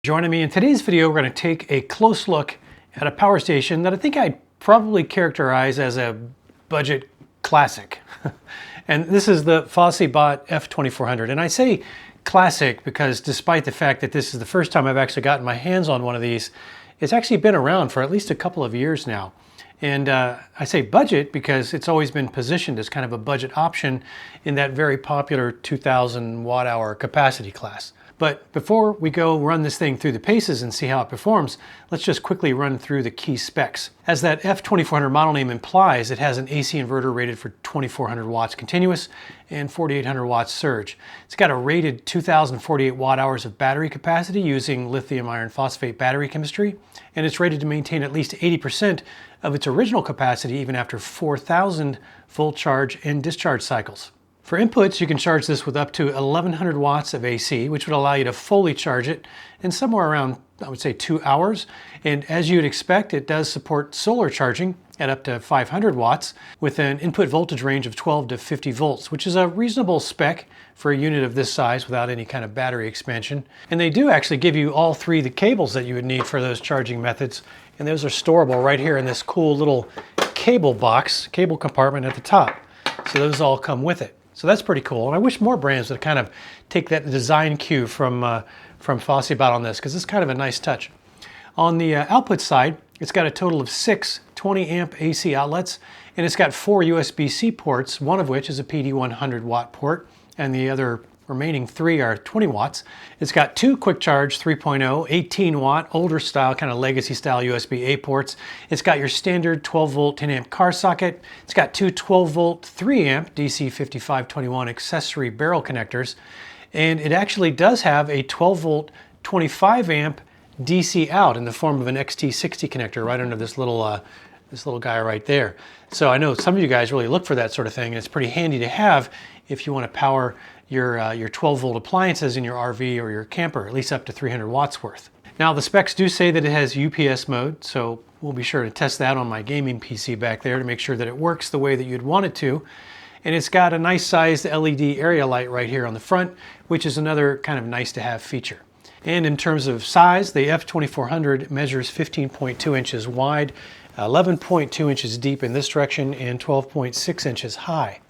Joining me in today's video, we're going to take a close look at a power station that I think I'd probably characterize as a budget classic. And this is the FOSSiBOT F2400. And I say classic because despite the fact that this is the first time I've actually gotten my hands on one of these, it's actually been around for at least a couple of years now. And I say budget because it's always been positioned as kind of a budget option in that very popular 2000 watt hour capacity class. But before we go run this thing through the paces and see how it performs, let's just quickly run through the key specs. As that F2400 model name implies, it has an AC inverter rated for 2400 watts continuous and 4800 watts surge. It's got a rated 2048 watt hours of battery capacity using lithium iron phosphate battery chemistry, and it's rated to maintain at least 80% of its original capacity even after 4000 full charge and discharge cycles. For inputs, you can charge this with up to 1100 watts of AC, which would allow you to fully charge it in somewhere around, I would say, 2 hours. And as you'd expect, it does support solar charging at up to 500 watts with an input voltage range of 12 to 50 volts, which is a reasonable spec for a unit of this size without any kind of battery expansion. And they do actually give you all three of the cables that you would need for those charging methods. And those are storable right here in this cool little cable box, cable compartment at the top. So those all come with it. So that's pretty cool. And I wish more brands would kind of take that design cue from FOSSiBOT on this, because it's kind of a nice touch. On the output side, it's got a total of 6 20 amp AC outlets, and it's got 4 USB-C ports, one of which is a PD 100 watt port, and the other remaining 3 are 20 watts. It's got 2 quick charge 3.0, 18 watt, older style, kind of legacy style USB-A ports. It's got your standard 12 volt 10 amp car socket. It's got 2 12 volt 3 amp DC 5521 accessory barrel connectors. And it actually does have a 12 volt 25 amp DC out in the form of an XT60 connector right under this little guy right there. So I know some of you guys really look for that sort of thing, and it's pretty handy to have if you want to power your 12 volt appliances in your RV or your camper, at least up to 300 watts worth. Now the specs do say that it has UPS mode, so we'll be sure to test that on my gaming PC back there to make sure that it works the way that you'd want it to. And it's got a nice sized LED area light right here on the front, which is another kind of nice to have feature. And in terms of size, the F2400 measures 15.2 inches wide, 11.2 inches deep in this direction, and 12.6 inches high.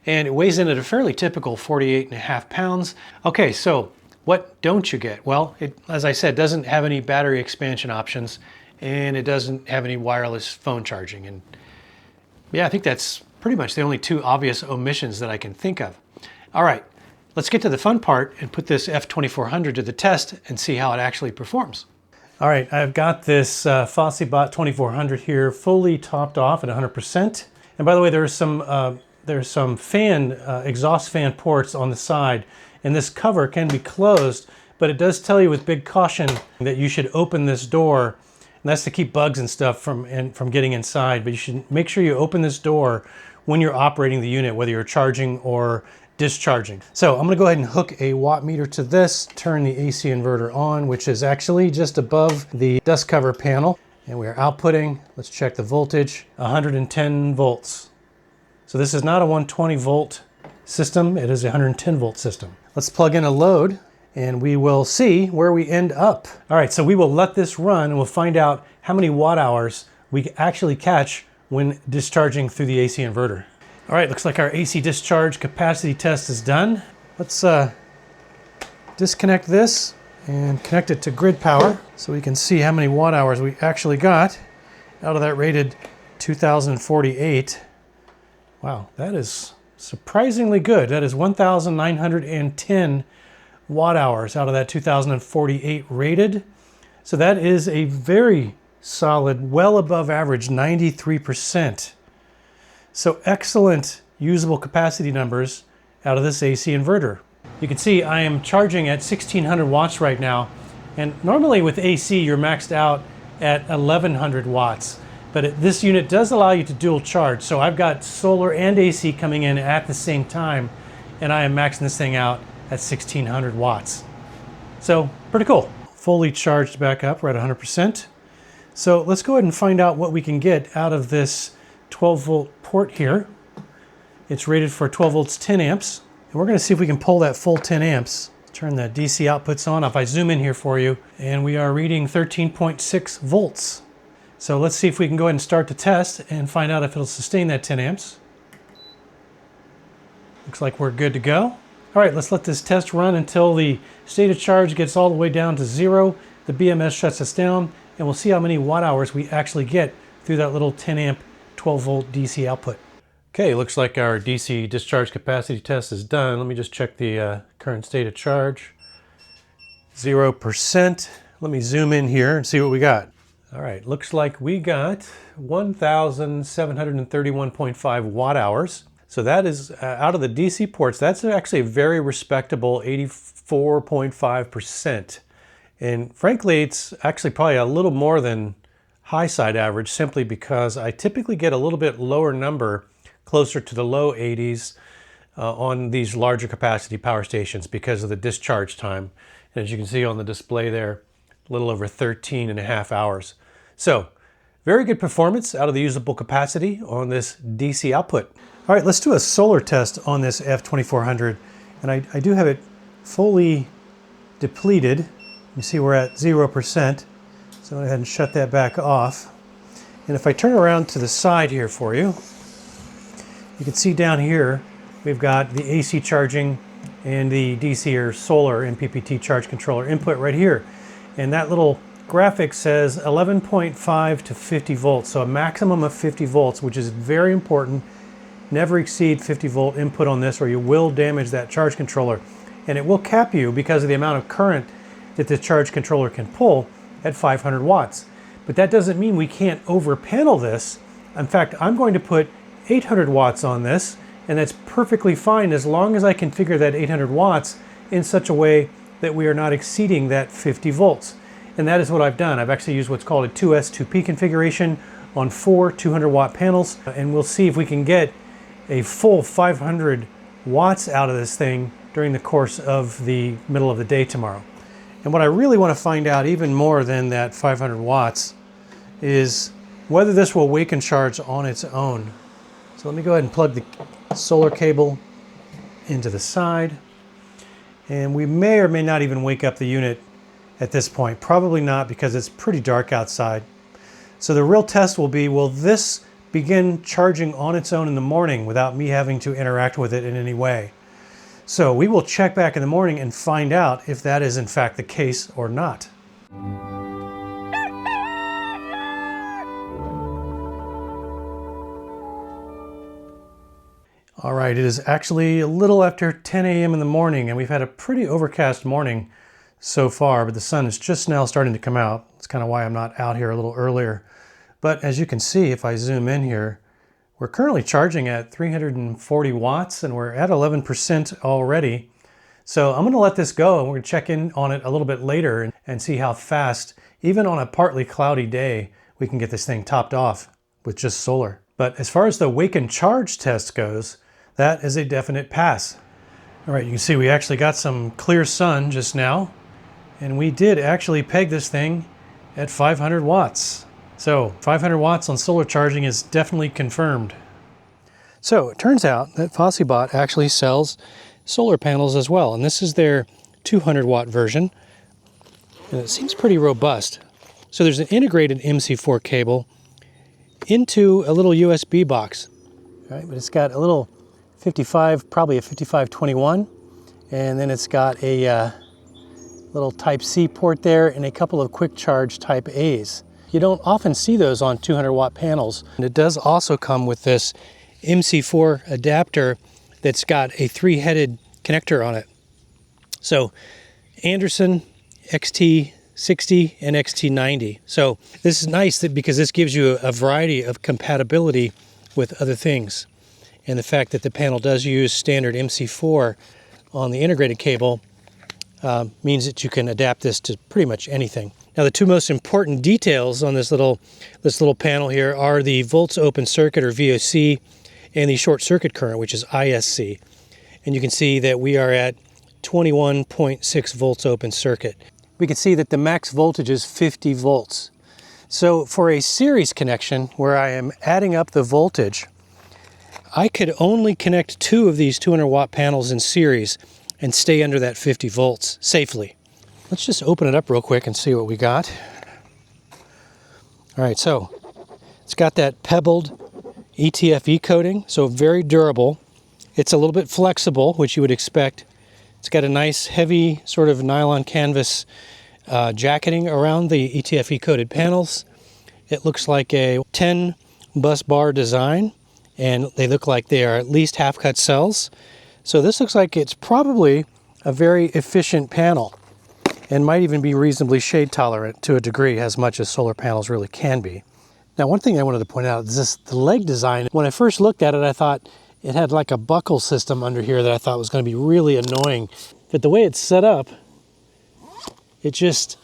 And it weighs in at a fairly typical 48.5 pounds. Okay, so what don't you get? Well, it, as I said, doesn't have any battery expansion options, and it doesn't have any wireless phone charging. And yeah, I think that's pretty much the only two obvious omissions that I can think of. All right, let's get to the fun part and put this F2400 to the test and see how it actually performs. All right, I've got this FOSSiBOT 2400 here fully topped off at 100%. And by the way, there's some exhaust fan ports on the side, and this cover can be closed, but it does tell you with big caution that you should open this door, and that's to keep bugs and stuff from getting inside. But you should make sure you open this door when you're operating the unit, whether you're charging or discharging. So I'm going to go ahead and hook a watt meter to this, turn the AC inverter on, which is actually just above the dust cover panel, and we are outputting, let's check the voltage, 110 volts. So this is not a 120 volt system, it is a 110 volt system. Let's plug in a load and we will see where we end up. All right, so we will let this run and we'll find out how many watt hours we actually catch when discharging through the AC inverter. All right, looks like our AC discharge capacity test is done. Let's disconnect this and connect it to grid power so we can see how many watt hours we actually got out of that rated 2048. Wow, that is surprisingly good. That is 1,910 watt hours out of that 2048 rated. So that is a very solid, well above average, 93%. So excellent usable capacity numbers out of this AC inverter. You can see I am charging at 1600 watts right now. And normally with AC, you're maxed out at 1100 watts. But this unit does allow you to dual charge. So I've got solar and AC coming in at the same time, and I am maxing this thing out at 1600 watts. So pretty cool. Fully charged back up, we're at 100%. So let's go ahead and find out what we can get out of this 12 volt port here. It's rated for 12 volts 10 amps. And we're going to see if we can pull that full 10 amps. Turn the DC outputs on. If I zoom in here for you, and we are reading 13.6 volts. So let's see if we can go ahead and start the test and find out if it'll sustain that 10 amps. Looks like we're good to go. All right, let's let this test run until the state of charge gets all the way down to 0. The BMS shuts us down, and we'll see how many watt hours we actually get through that little 10 amp, 12 volt DC output. Okay, looks like our DC discharge capacity test is done. Let me just check the current state of charge. 0%. Let me zoom in here and see what we got. All right, looks like we got 1,731.5 watt hours. So that is out of the DC ports, that's actually a very respectable 84.5%. And frankly, it's actually probably a little more than high side average simply because I typically get a little bit lower number closer to the low 80s on these larger capacity power stations because of the discharge time. And as you can see on the display there, a little over 13.5 hours. So very good performance out of the usable capacity on this DC output. All right, let's do a solar test on this F2400. And I do have it fully depleted. You see we're at 0%. So I'm going to go ahead and shut that back off. And if I turn around to the side here for you, you can see down here, we've got the AC charging and the DC or solar MPPT charge controller input right here. And that little graphic says 11.5 to 50 volts. So a maximum of 50 volts, which is very important. Never exceed 50 volt input on this or you will damage that charge controller. And it will cap you because of the amount of current that the charge controller can pull at 500 watts. But that doesn't mean we can't over panel this. In fact, I'm going to put 800 watts on this, and that's perfectly fine as long as I configure that 800 watts in such a way that we are not exceeding that 50 volts. And that is what I've done. I've actually used what's called a 2S2P configuration on 4 200 watt panels, and we'll see if we can get a full 500 watts out of this thing during the course of the middle of the day tomorrow. And what I really want to find out even more than that 500 watts is whether this will wake and charge on its own. So let me go ahead and plug the solar cable into the side. And we may or may not even wake up the unit at this point. Probably not because it's pretty dark outside. So the real test will be, will this begin charging on its own in the morning without me having to interact with it in any way? So we will check back in the morning and find out if that is in fact the case or not. All right, it is actually a little after 10 a.m. in the morning, and we've had a pretty overcast morning so far, but the sun is just now starting to come out. That's kind of why I'm not out here a little earlier. But as you can see, if I zoom in here, we're currently charging at 340 watts, and we're at 11% already. So I'm going to let this go, and we're going to check in on it a little bit later and see how fast, even on a partly cloudy day, we can get this thing topped off with just solar. But as far as the wake and charge test goes, that is a definite pass. All right, you can see we actually got some clear sun just now, and we did actually peg this thing at 500 watts. So 500 watts on solar charging is definitely confirmed. So it turns out that FOSSiBOT actually sells solar panels as well, and this is their 200 watt version, and it seems pretty robust. So there's an integrated MC4 cable into a little USB box, right? But it's got a little 55, probably a 5521, and then it's got a little Type-C port there and a couple of quick charge Type A's. You don't often see those on 200 watt panels. And it does also come with this MC4 adapter that's got a 3-headed connector on it. So Anderson, XT60 and XT90. So this is nice because this gives you a variety of compatibility with other things. And the fact that the panel does use standard MC4 on the integrated cable means that you can adapt this to pretty much anything. Now the two most important details on this little panel here are the volts open circuit or VOC and the short circuit current, which is ISC. And you can see that we are at 21.6 volts open circuit. We can see that the max voltage is 50 volts. So for a series connection where I am adding up the voltage, I could only connect 2 of these 200 watt panels in series, and stay under that 50 volts safely. Let's just open it up real quick and see what we got. All right, so it's got that pebbled ETFE coating, so very durable. It's a little bit flexible, which you would expect. It's got a nice heavy sort of nylon canvas jacketing around the ETFE coated panels. It looks like a 10 bus bar design, and they look like they are at least half-cut cells. So this looks like it's probably a very efficient panel and might even be reasonably shade tolerant to a degree, as much as solar panels really can be. Now, one thing I wanted to point out is the leg design. When I first looked at it, I thought it had like a buckle system under here that I thought was going to be really annoying. But the way it's set up, it just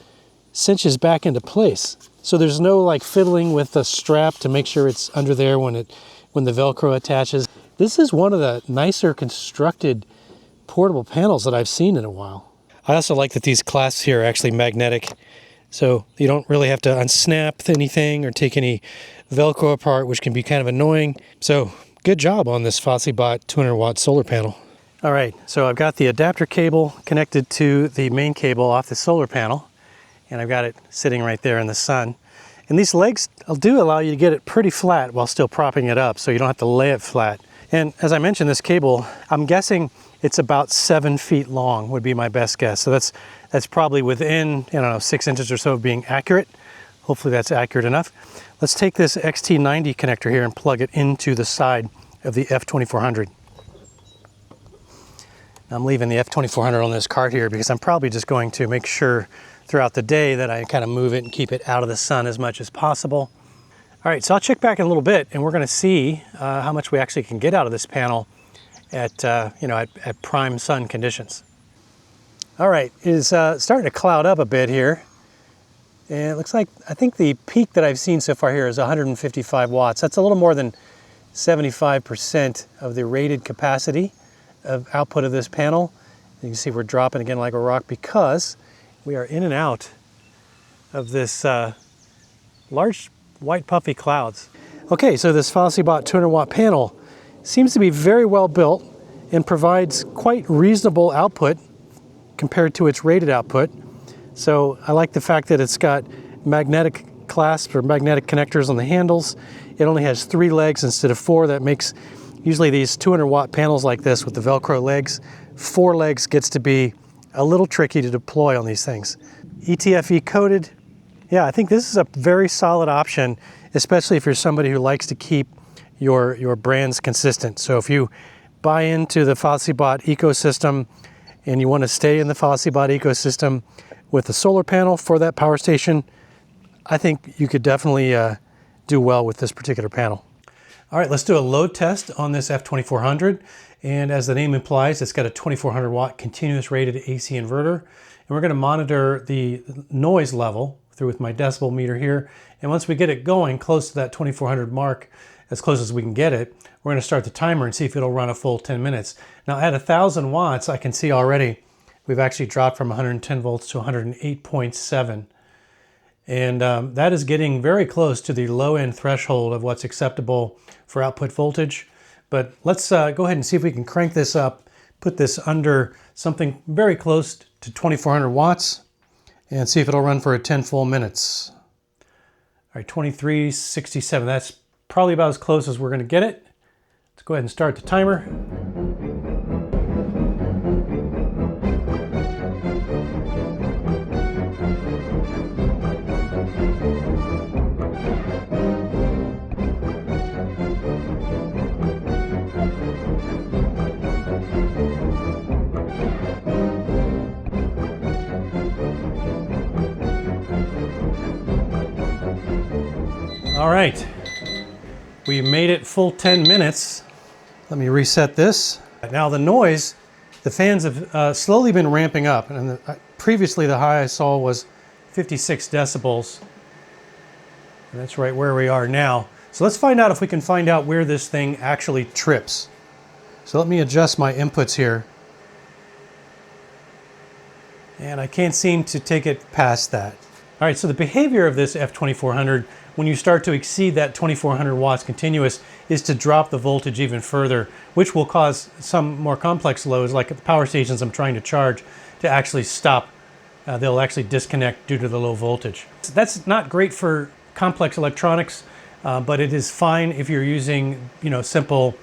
cinches back into place. So there's no like fiddling with the strap to make sure it's under there when the Velcro attaches. This is one of the nicer constructed portable panels that I've seen in a while. I also like that these clasps here are actually magnetic, so you don't really have to unsnap anything or take any Velcro apart, which can be kind of annoying. So good job on this FOSSiBOT 200 watt solar panel. All right, so I've got the adapter cable connected to the main cable off the solar panel, and I've got it sitting right there in the sun. And these legs do allow you to get it pretty flat while still propping it up, so you don't have to lay it flat. And as I mentioned, this cable, I'm guessing it's about 7 feet long would be my best guess. So that's probably within, I don't know, 6 inches or so of being accurate. Hopefully that's accurate enough. Let's take this XT90 connector here and plug it into the side of the F2400. I'm leaving the F2400 on this cart here because I'm probably just going to make sure throughout the day that I kind of move it and keep it out of the sun as much as possible. All right, so I'll check back in a little bit and we're going to see how much we actually can get out of this panel at at prime sun conditions. All right, it is starting to cloud up a bit here. And it looks like, I think the peak that I've seen so far here is 155 watts. That's a little more than 75% of the rated capacity of output of this panel. You can see we're dropping again like a rock because we are in and out of this large white puffy clouds. Okay, so this FOSSiBOT 200 watt panel seems to be very well built and provides quite reasonable output compared to its rated output. So I like the fact that it's got magnetic clasps or magnetic connectors on the handles. It only has 3 legs instead of 4. That makes usually these 200 watt panels like this with the Velcro legs, 4 legs gets to be a little tricky to deploy on these things. ETFE coated, yeah, I think this is a very solid option, especially if you're somebody who likes to keep your brands consistent. So if you buy into the FOSSiBOT ecosystem and you want to stay in the FOSSiBOT ecosystem with the solar panel for that power station, I think you could definitely do well with this particular panel. All right, let's do a load test on this F2400. And as the name implies, it's got a 2400 watt continuous rated AC inverter. And we're going to monitor the noise level through with my decibel meter here. And once we get it going close to that 2400 mark, as close as we can get it, we're going to start the timer and see if it'll run a full 10 minutes. Now at 1000 watts, I can see already we've actually dropped from 110 volts to 108.7. And that is getting very close to the low end threshold of what's acceptable for output voltage. But let's go ahead and see if we can crank this up, put this under something very close to 2400 watts and see if it'll run for 10 full minutes. All right, 2367, that's probably about as close as we're gonna get it. Let's go ahead and start the timer. All right, we made it full 10 minutes. Let me reset this. Now the noise, the fans have slowly been ramping up, and previously the high I saw was 56 decibels. And that's right where we are now. So let's find out if we can find out where this thing actually trips. So let me adjust my inputs here. And I can't seem to take it past that. All right, so the behavior of this F2400 when you start to exceed that 2400 watts continuous is to drop the voltage even further, which will cause some more complex loads like at the power stations I'm trying to charge to actually stop. They'll actually disconnect due to the low voltage. So that's not great for complex electronics, but it is fine if you're using, simple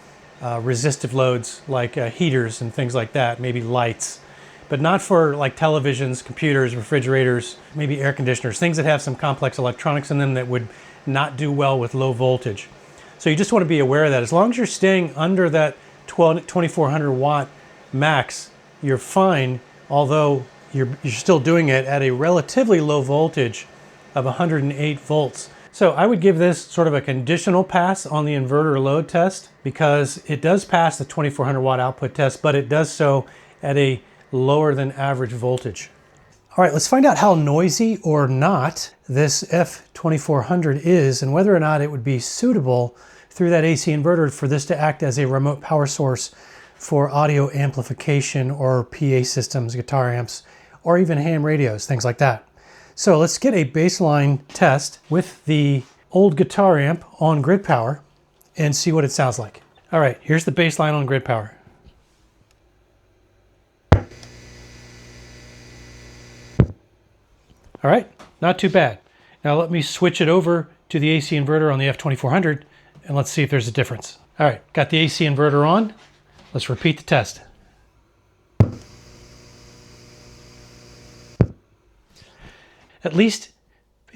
resistive loads like heaters and things like that, maybe lights, but not for like televisions, computers, refrigerators, maybe air conditioners, things that have some complex electronics in them that would not do well with low voltage. So you just want to be aware of that. As long as you're staying under that 2400 watt max, you're fine, although you're still doing it at a relatively low voltage of 108 volts. So I would give this sort of a conditional pass on the inverter load test because it does pass the 2400 watt output test, but it does so at a lower than average voltage. All right, let's find out how noisy or not this F2400 is and whether or not it would be suitable through that AC inverter for this to act as a remote power source for audio amplification or PA systems, guitar amps, or even ham radios, things like that. So let's get a baseline test with the old guitar amp on grid power and see what it sounds like. All right, here's the baseline on grid power. All right, not too bad. Now let me switch it over to the AC inverter on the F2400 and let's see if there's a difference. All right, got the AC inverter on. Let's repeat the test. At least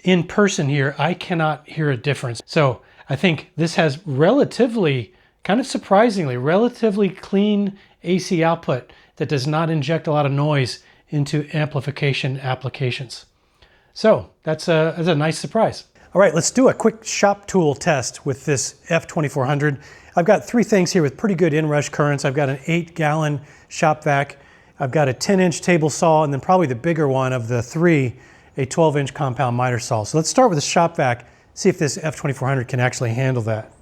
in person here, I cannot hear a difference. So I think this has relatively, kind of surprisingly, relatively clean AC output that does not inject a lot of noise into amplification applications. So that's a nice surprise. All right, let's do a quick shop tool test with this F2400. I've got three things here with pretty good inrush currents. I've got an 8-gallon shop vac. I've got a 10-inch table saw, and then probably the bigger one of the three, a 12-inch compound miter saw. So let's start with the shop vac, see if this F2400 can actually handle that.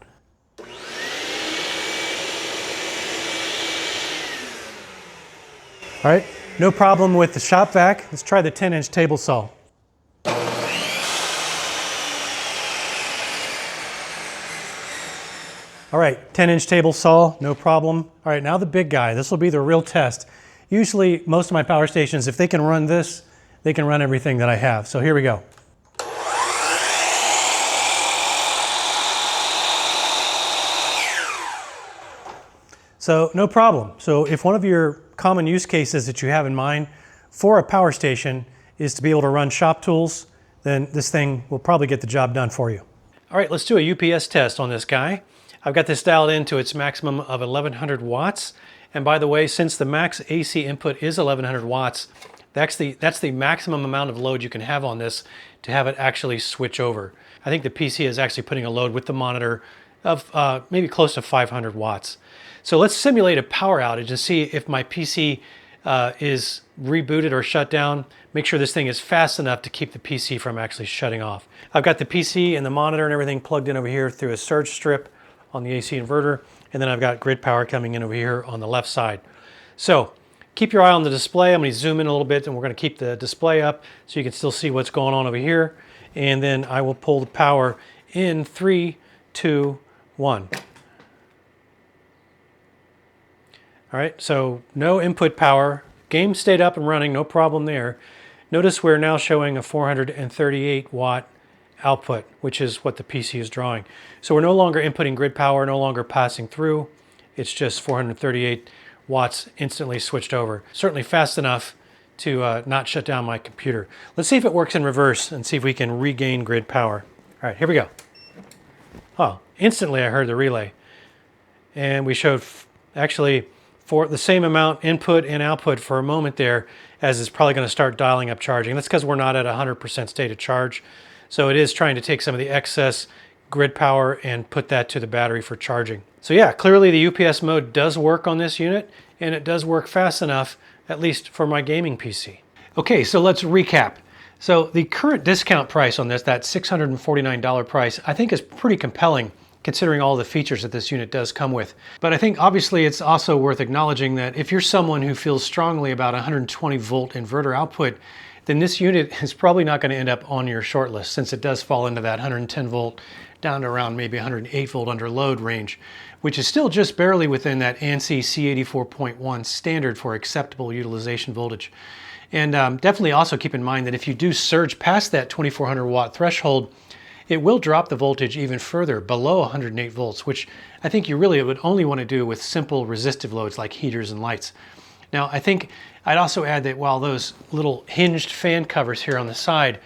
All right, no problem with the shop vac. Let's try the 10-inch table saw. All right, 10-inch table saw, no problem. All right, now the big guy. This will be the real test. Usually, most of my power stations, if they can run this, they can run everything that I have. So here we go. So no problem. So if one of your common use cases that you have in mind for a power station is to be able to run shop tools, then this thing will probably get the job done for you. All right, let's do a UPS test on this guy. I've got this dialed in to its maximum of 1100 watts. And by the way, since the max AC input is 1100 watts, that's the maximum amount of load you can have on this to have it actually switch over. I think the PC is actually putting a load with the monitor of maybe close to 500 watts. So let's simulate a power outage and see if my PC is rebooted or shut down. Make sure this thing is fast enough to keep the PC from actually shutting off. I've got the PC and the monitor and everything plugged in over here through a surge strip on the AC inverter, and then I've got grid power coming in over here on the left side. So keep your eye on the display. I'm going to zoom in a little bit and we're going to keep the display up so you can still see what's going on over here. And then I will pull the power in 3, 2, 1. All right, so no input power. Game stayed up and running, no problem there. Notice we're now showing a 438 watt output, which is what the PC is drawing. So we're no longer inputting grid power, no longer passing through. It's just 438 watts instantly switched over. Certainly fast enough to not shut down my computer. Let's see if it works in reverse and see if we can regain grid power. All right, here we go. Oh, instantly I heard the relay. And we showed actually for the same amount input and output for a moment there, as it's probably going to start dialing up charging. That's because we're not at 100% state of charge. So it is trying to take some of the excess grid power and put that to the battery for charging. So yeah, clearly the UPS mode does work on this unit, and it does work fast enough, at least for my gaming PC. Okay, so let's recap. So the current discount price on this, that $649 price, I think is pretty compelling considering all the features that this unit does come with. But I think obviously it's also worth acknowledging that if you're someone who feels strongly about 120 volt inverter output, then this unit is probably not going to end up on your short list, since it does fall into that 110 volt down to around maybe 108 volt under load range, which is still just barely within that ANSI C84.1 standard for acceptable utilization voltage. And definitely also keep in mind that if you do surge past that 2400 watt threshold, it will drop the voltage even further below 108 volts, which I think you really would only want to do with simple resistive loads like heaters and lights. Now, I think I'd also add that while those little hinged fan covers here on the side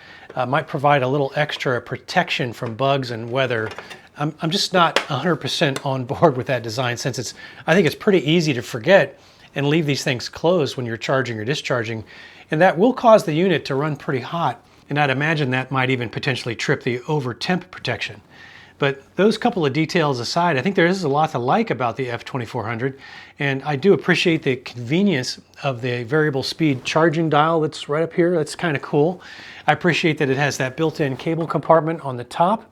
might provide a little extra protection from bugs and weather, I'm just not 100% on board with that design, since I think it's pretty easy to forget and leave these things closed when you're charging or discharging, and that will cause the unit to run pretty hot. And I'd imagine that might even potentially trip the over temp protection. But those couple of details aside, I think there is a lot to like about the F2400, and I do appreciate the convenience of the variable speed charging dial that's right up here. That's kind of cool. I appreciate that it has that built-in cable compartment on the top,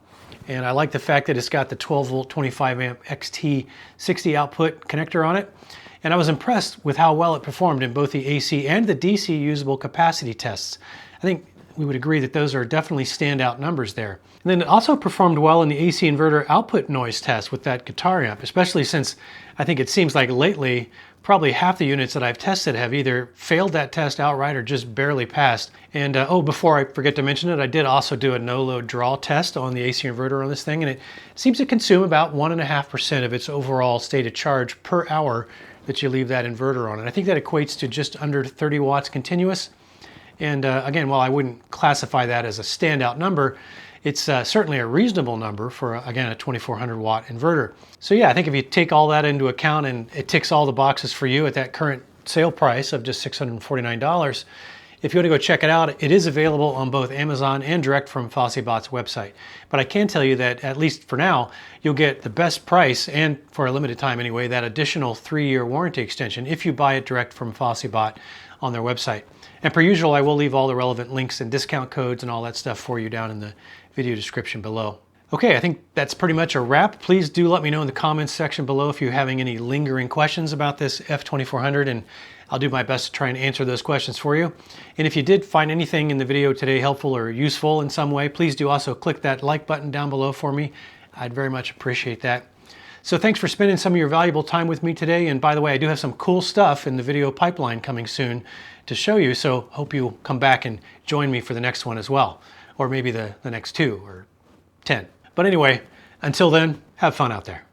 and I like the fact that it's got the 12 volt 25 amp XT60 output connector on it. And I was impressed with how well it performed in both the AC and the DC usable capacity tests. I think we would agree that those are definitely standout numbers there. And then it also performed well in the AC inverter output noise test with that guitar amp, especially since I think it seems like lately probably half the units that I've tested have either failed that test outright or just barely passed. And before I forget to mention it, I did also do a no-load draw test on the AC inverter on this thing, and it seems to consume about 1.5% of its overall stated charge per hour that you leave that inverter on. And I think that equates to just under 30 watts continuous. And again, while I wouldn't classify that as a standout number, it's certainly a reasonable number for, again, a 2400 watt inverter. So yeah, I think if you take all that into account and it ticks all the boxes for you at that current sale price of just $649, if you want to go check it out, it is available on both Amazon and direct from FOSSiBOT's website. But I can tell you that, at least for now, you'll get the best price, and for a limited time anyway, that additional 3-year warranty extension if you buy it direct from FOSSiBOT on their website. And per usual, I will leave all the relevant links and discount codes and all that stuff for you down in the video description below. Okay, I think that's pretty much a wrap. Please do let me know in the comments section below if you're having any lingering questions about this F2400, and I'll do my best to try and answer those questions for you. And if you did find anything in the video today helpful or useful in some way, please do also click that like button down below for me. I'd very much appreciate that. So thanks for spending some of your valuable time with me today. And by the way, I do have some cool stuff in the video pipeline coming soon to show you, so hope you'll come back and join me for the next one as well, or maybe the next 2 or 10. But anyway, until then, have fun out there.